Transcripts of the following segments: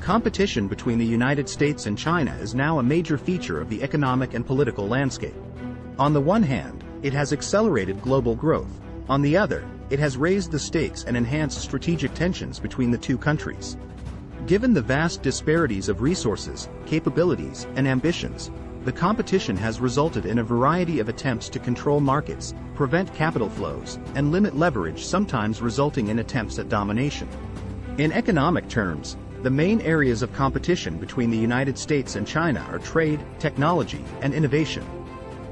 competition between the United States and China is now a major feature of the economic and political landscape. On the one hand, it has accelerated global growth. On the other, it has raised the stakes and enhanced strategic tensions between the two countries. Given the vast disparities of resources, capabilities, and ambitions, the competition has resulted in a variety of attempts to control markets, prevent capital flows, and limit leverage, sometimes resulting in attempts at domination. In economic terms, the main areas of competition between the United States and China are trade, technology, and innovation.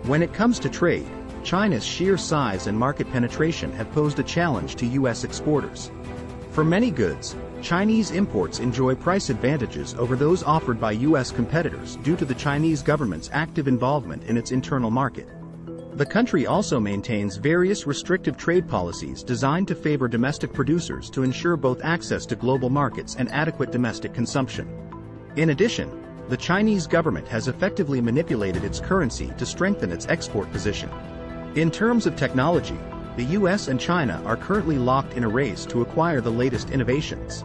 When it comes to trade, China's sheer size and market penetration have posed a challenge to U.S. exporters. For many goods, Chinese imports enjoy price advantages over those offered by U.S. competitors due to the Chinese government's active involvement in its internal market. The country also maintains various restrictive trade policies designed to favor domestic producers to ensure both access to global markets and adequate domestic consumption. In addition, the Chinese government has effectively manipulated its currency to strengthen its export position. In terms of technology, the US and China are currently locked in a race to acquire the latest innovations.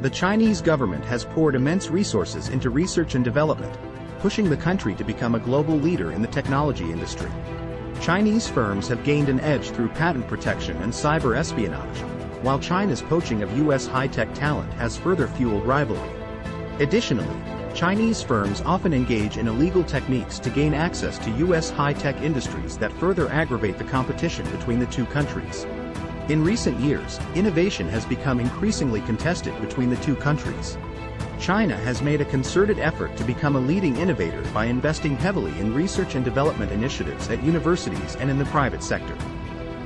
The Chinese government has poured immense resources into research and development, pushing the country to become a global leader in the technology industry. Chinese firms have gained an edge through patent protection and cyber espionage, while China's poaching of US high-tech talent has further fueled rivalry. Additionally, Chinese firms often engage in illegal techniques to gain access to US high-tech industries that further aggravate the competition between the two countries. In recent years, innovation has become increasingly contested between the two countries. China has made a concerted effort to become a leading innovator by investing heavily in research and development initiatives at universities and in the private sector.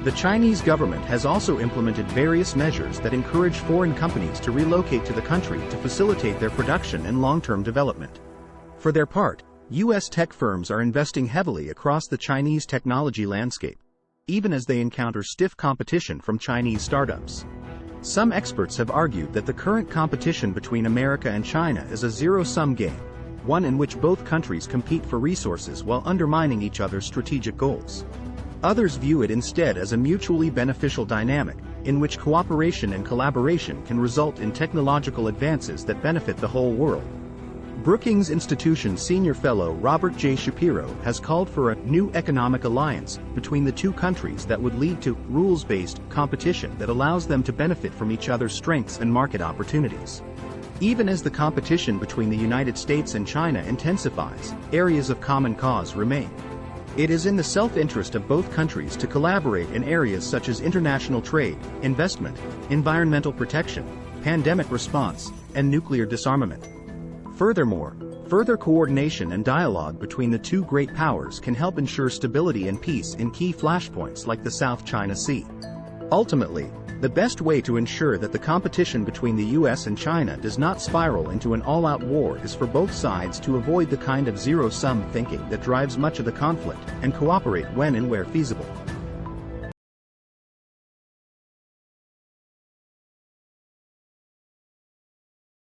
The Chinese government has also implemented various measures that encourage foreign companies to relocate to the country to facilitate their production and long-term development. For their part, U.S. tech firms are investing heavily across the Chinese technology landscape, even as they encounter stiff competition from Chinese startups. Some experts have argued that the current competition between America and China is a zero-sum game, one in which both countries compete for resources while undermining each other's strategic goals. Others view it instead as a mutually beneficial dynamic, in which cooperation and collaboration can result in technological advances that benefit the whole world. Brookings Institution senior fellow Robert J. Shapiro has called for a new economic alliance between the two countries that would lead to rules-based competition that allows them to benefit from each other's strengths and market opportunities. Even as the competition between the United States and China intensifies, areas of common cause remain. It is in the self-interest of both countries to collaborate in areas such as international trade, investment, environmental protection, pandemic response, and nuclear disarmament. Furthermore, further coordination and dialogue between the two great powers can help ensure stability and peace in key flashpoints like the South China Sea. Ultimately, the best way to ensure that the competition between the US and China does not spiral into an all-out war is for both sides to avoid the kind of zero-sum thinking that drives much of the conflict, and cooperate when and where feasible.